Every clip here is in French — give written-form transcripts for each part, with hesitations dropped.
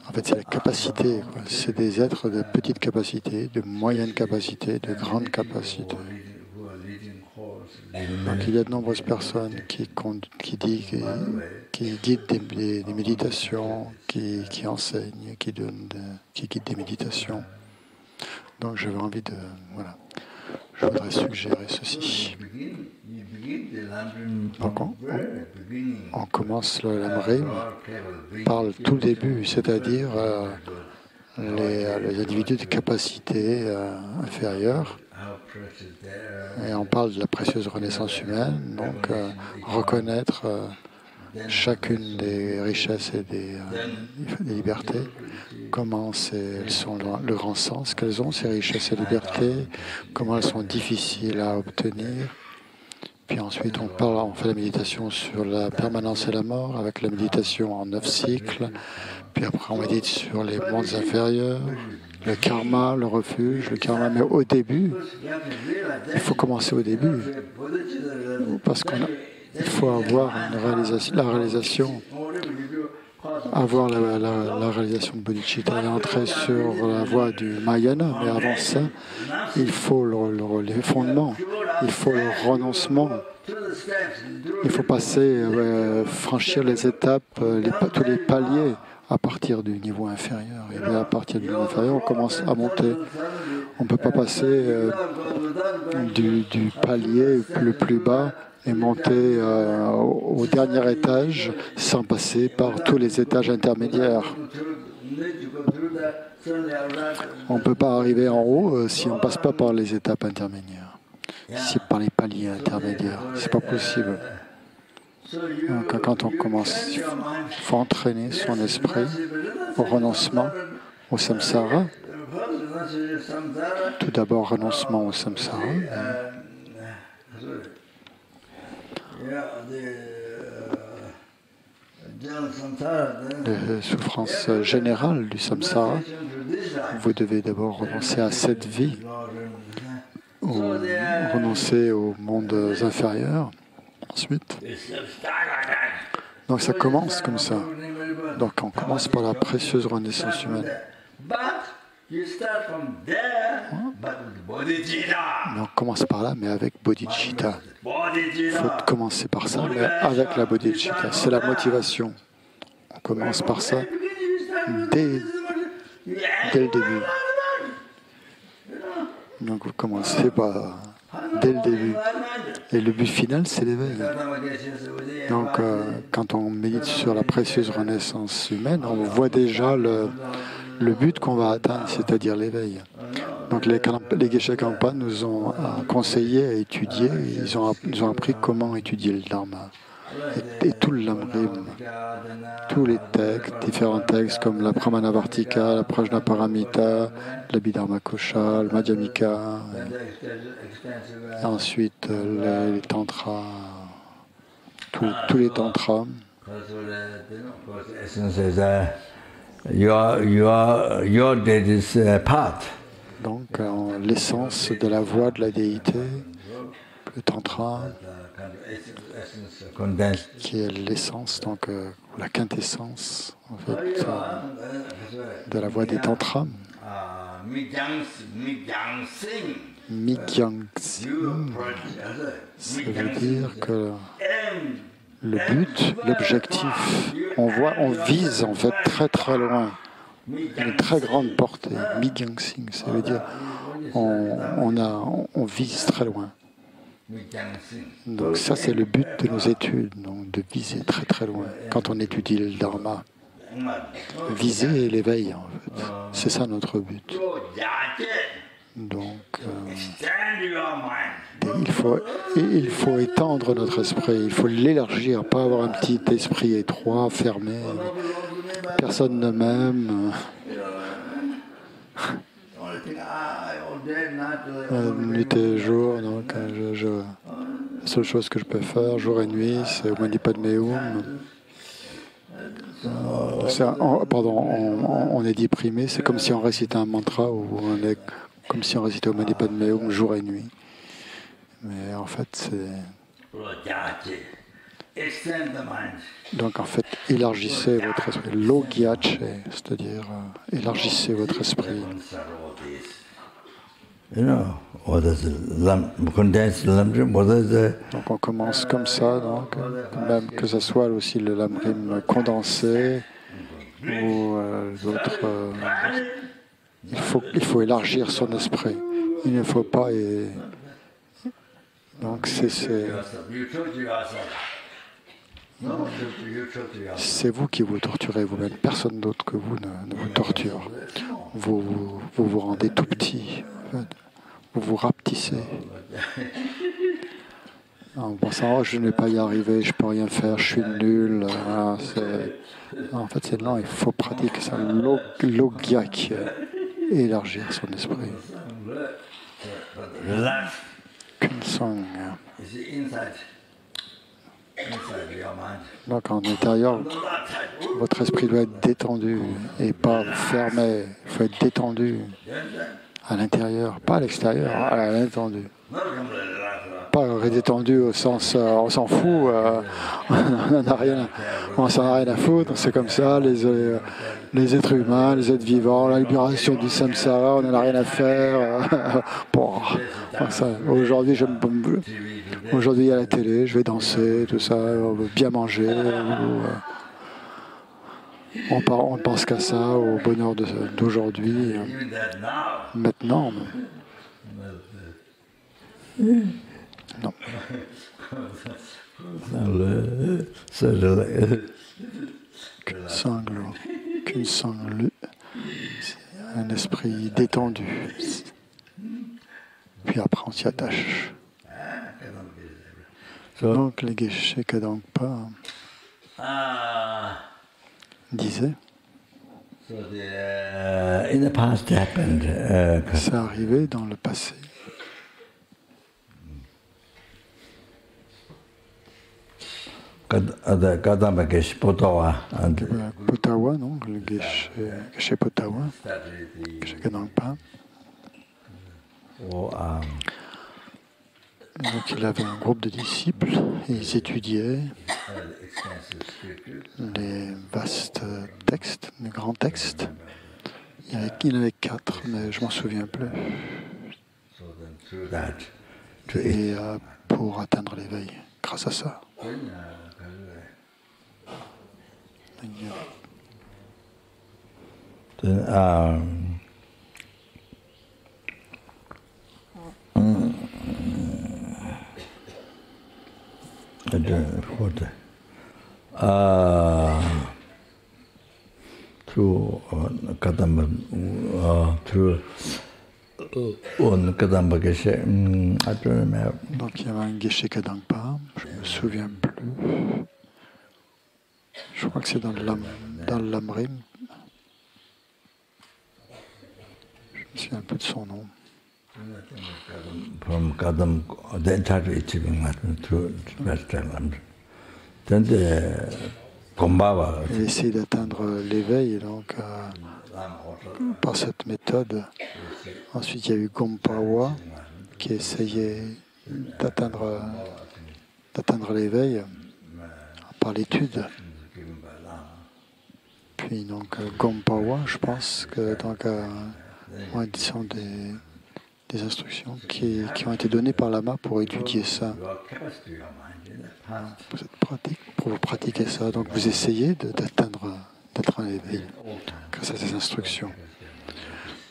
En fait, c'est la capacité. C'est des êtres de petite capacité, de moyenne capacité, de grande capacité. Donc, il y a de nombreuses personnes qui guident des méditations, qui enseignent, qui guident des méditations. Donc, j'avais envie de... Voilà. Je voudrais suggérer ceci. Donc, on commence le Lamrim par le tout début, c'est-à-dire les individus de capacité inférieure. Et on parle de la précieuse renaissance humaine, donc reconnaître chacune des richesses et des libertés, comment elles sont le grand sens qu'elles ont, ces richesses et libertés, comment elles sont difficiles à obtenir. Puis ensuite, on fait la méditation sur la permanence et la mort, avec la méditation en 9 cycles. Puis après, on médite sur les mondes inférieurs, le karma, le refuge, le karma. Mais au début, il faut commencer au début, parce qu'il faut avoir la réalisation, avoir la réalisation de bodhicitta et entrer sur la voie du Mahayana. Mais avant ça, il faut les fondements, il faut le renoncement. Il faut passer, franchir les étapes, tous les paliers à partir du niveau inférieur. Et à partir du niveau inférieur, on commence à monter. On ne peut pas passer du palier le plus bas et monter au dernier étage sans passer par tous les étages intermédiaires. On ne peut pas arriver en haut si on ne passe pas par les étapes intermédiaires, si par les paliers intermédiaires. Ce n'est pas possible. Donc, quand on commence, il faut entraîner son esprit au renoncement au samsara. Tout d'abord, renoncement au samsara. Les souffrances générales du samsara. Vous devez d'abord renoncer à cette vie, ou renoncer aux mondes inférieurs. Ensuite, donc ça commence comme ça. Donc on commence par la précieuse renaissance humaine. Mais on commence par là, mais avec bodhicitta. Il faut commencer par ça, mais avec la bodhicitta. C'est la motivation. On commence par ça dès le début. Donc vous commencez dès le début. Et le but final, c'est l'éveil. Donc, quand on médite sur la précieuse renaissance humaine, on voit déjà le but qu'on va atteindre, c'est-à-dire l'éveil. Donc, les Geshe Kampa nous ont conseillé à étudier, ils ont appris comment étudier le Dharma. Et tout le Lamrim, tous les textes, différents textes comme la Pramanavartika, la Prajnaparamita, l'Abhidharma Kosha, le Madhyamika, et ensuite les tantras, tous les tantras. Donc, l'essence de la voie de la déité, le tantra, qui est l'essence, donc la quintessence en fait, de la voie des tantras. Migyangsi, ça veut dire que le but, l'objectif, on vise en fait très très loin, une très grande portée. Migyangsi, ça veut dire on vise très loin. Donc ça, c'est le but de nos études, donc de viser très très loin. Quand on étudie le Dharma, viser l'éveil, en fait. C'est ça notre but. Donc, il faut étendre notre esprit, il faut l'élargir, pas avoir un petit esprit étroit, fermé. Personne ne m'aime. Nuit et jour, donc la seule chose que je peux faire, jour et nuit, c'est au Mani Padme Hum. On est déprimé, c'est comme si on récitait un mantra ou comme si on récitait au Mani Padme Hum jour et nuit. Mais en fait, Donc en fait, élargissez votre esprit. Logyache, c'est-à-dire élargissez votre esprit. Donc on commence comme ça, donc, même que ce soit aussi le lamrim condensé ou d'autres. Il faut élargir son esprit. Il ne faut pas. Donc c'est vous qui vous torturez vous-même. Personne d'autre que vous ne vous torture. Vous vous rendez tout petit. Vous vous rapetissez. En pensant, oh, je ne vais pas y arriver, je ne peux rien faire, je suis nul. Voilà, en fait, c'est non, il faut pratiquer ça. Logyak, élargir son esprit. Kunsang. Donc en intérieur, votre esprit doit être détendu et pas fermé. Il faut être détendu à l'intérieur, pas à l'extérieur, à l'intérieur. Pas redétendu au sens on s'en fout, on s'en a rien à foutre, c'est comme ça, les êtres humains, les êtres vivants, la libération du samsara, on n'en a rien à faire. Bon, aujourd'hui, il y a la télé, je vais danser, tout ça, on veut bien manger, on ne pense qu'à ça, au bonheur d'aujourd'hui. Maintenant, non. Qu'une sangle, un esprit détendu. Puis après on s'y attache. Donc les Geshe Kadampa disaient ça arrivait dans le passé. Potawa, non, le Geshe Potawa, Geshe Kadampa. Donc il avait un groupe de disciples et ils étudiaient les vastes textes, les grands textes. Il y en avait 4, mais je m'en souviens plus. Et pour atteindre l'éveil, grâce à ça. Donc il y avait un Geshe Kadampa, je ne me souviens plus. Je crois que c'est dans le Lamrim. Je me souviens un peu de son nom. Il essaie d'atteindre l'éveil donc, par cette méthode. Ensuite, il y a eu Gompawa qui essayait d'atteindre l'éveil par l'étude. Puis donc Gompawa, je pense que donc ce sont des instructions qui ont été données par Lama pour étudier ça. Pour vous pratiquer ça. Donc vous essayez d'atteindre l'éveil grâce à ces instructions.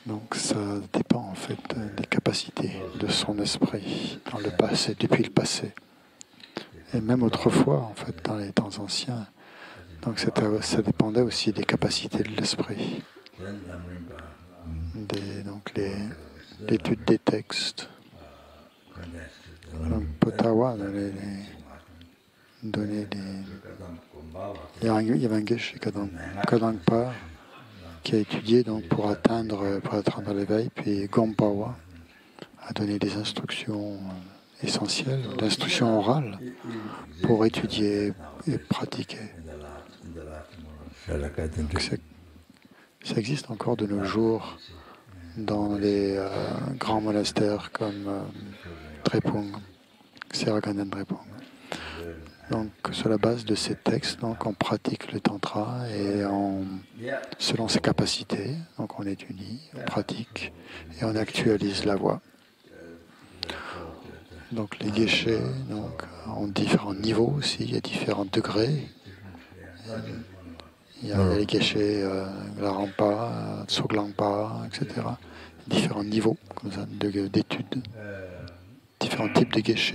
Donc ça dépend en fait des capacités de son esprit dans le passé, depuis le passé. Et même autrefois, en fait, dans les temps anciens. Donc ça dépendait aussi des capacités de l'esprit. Donc l'étude des textes. Donc Potawa donnait il y avait un Geshe Kadampa qui a étudié donc, pour atteindre l'éveil, puis Gompawa a donné des instructions essentielles, d'instructions orales pour étudier et pratiquer. Donc, ça existe encore de nos jours dans les grands monastères comme Drepung, Seraganand Drepung. Donc, sur la base de ces textes, donc, on pratique le tantra et selon ses capacités. Donc, on étudie, on pratique et on actualise la voie. Donc, les geshe donc, ont différents niveaux aussi, il y a différents degrés. Il y a les geshe, Larampa, Tsoglangpa, etc. Différents niveaux comme ça, d'études, différents types de geshe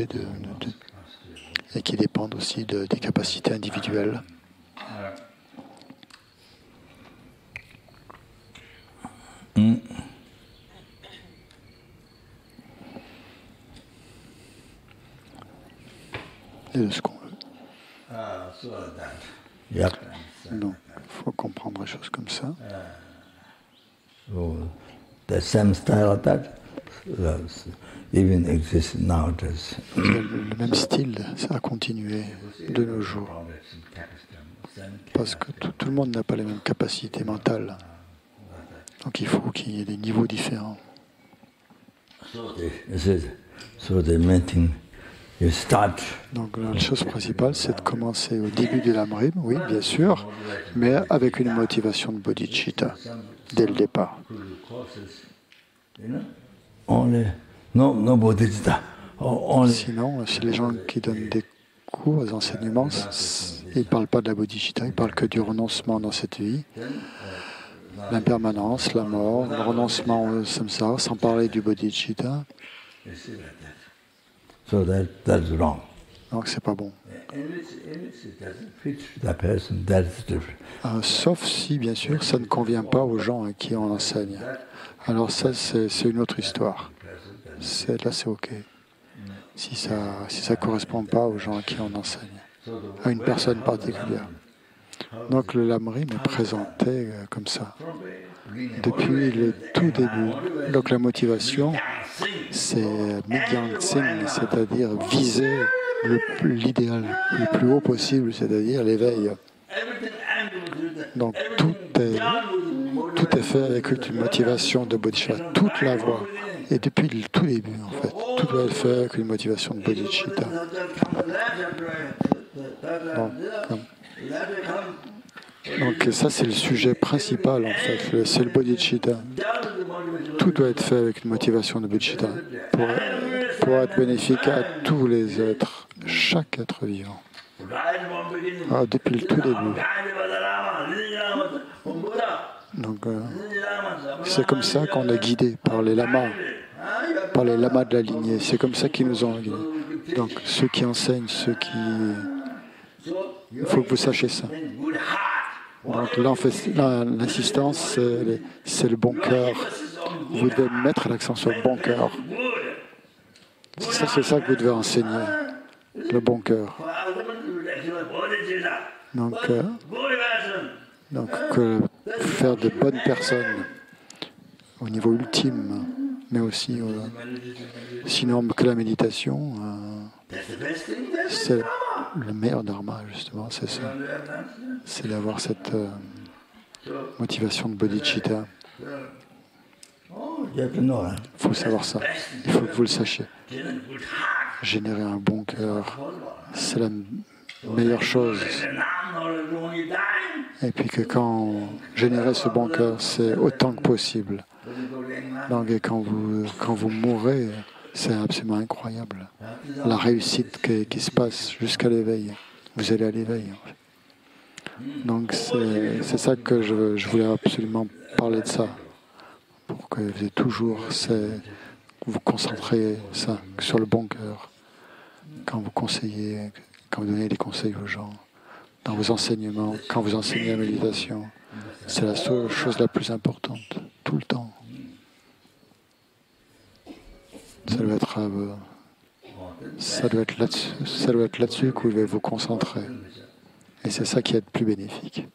et qui dépendent aussi des capacités individuelles. Et de ce qu'on veut. Donc, il faut comprendre les choses comme ça. The same style of that even exists nowadays. Le même style, ça a continué de nos jours. Parce que tout le monde n'a pas les mêmes capacités mentales. Donc il faut qu'il y ait des niveaux différents. Donc la chose principale, c'est de commencer au début de l'Amrim, oui, bien sûr, mais avec une motivation de bodhicitta, dès le départ. Sinon, si les gens qui donnent des cours, des enseignements, ils ne parlent pas de la bodhicitta, ils ne parlent que du renoncement dans cette vie, l'impermanence, la mort, le renoncement au samsara, sans parler du bodhicitta. Donc c'est pas bon. Sauf si, bien sûr, ça ne convient pas aux gens à qui on enseigne. Alors ça, c'est une autre histoire. Là, c'est OK. Si ça ne correspond pas aux gens à qui on enseigne, à une personne particulière. Donc le lamrim est présenté comme ça. Depuis le tout début. Donc la motivation, c'est Midhyang Sing, c'est-à-dire viser l'idéal le plus haut possible, c'est-à-dire l'éveil. Donc tout est fait avec une motivation de bodhicitta, toute la voie. Et depuis le tout début, en fait, tout doit être fait avec une motivation de bodhicitta. Donc ça, c'est le sujet principal, en fait, c'est le bodhicitta. Tout doit être fait avec une motivation de bodhicitta pour être bénéfique à tous les êtres, chaque être vivant. Depuis le tout début. Donc c'est comme ça qu'on est guidé par les lamas de la lignée. C'est comme ça qu'ils nous ont guidés. Donc ceux qui enseignent, il faut que vous sachiez ça. Donc l'insistance, c'est le bon cœur. Vous devez mettre l'accent sur le bon cœur. C'est ça que vous devez enseigner, le bon cœur. Donc faire de bonnes personnes au niveau ultime, mais aussi sinon que la méditation, c'est le meilleur dharma, justement, c'est ça. C'est d'avoir cette motivation de bodhicitta. Il faut savoir ça. Il faut que vous le sachiez. Générer un bon cœur, c'est la meilleure chose. Et puis que générer ce bon cœur, c'est autant que possible. Donc, et quand vous mourrez, c'est absolument incroyable. La réussite qui se passe jusqu'à l'éveil. Vous allez à l'éveil. Donc c'est ça que je voulais absolument parler de ça. Pour que vous ayez toujours vous concentrez ça sur le bon cœur. Quand vous conseillez, quand vous donnez des conseils aux gens, dans vos enseignements, quand vous enseignez la méditation, c'est la chose la plus importante, tout le temps. Ça doit être là-dessus que vous devez vous concentrer. Et c'est ça qui est le plus bénéfique.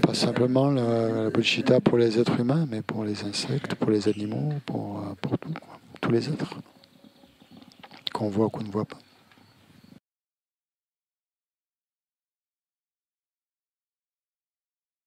Pas simplement la bodhicitta pour les êtres humains, mais pour les insectes, pour les animaux, pour tout, tous les êtres, qu'on voit ou qu'on ne voit pas.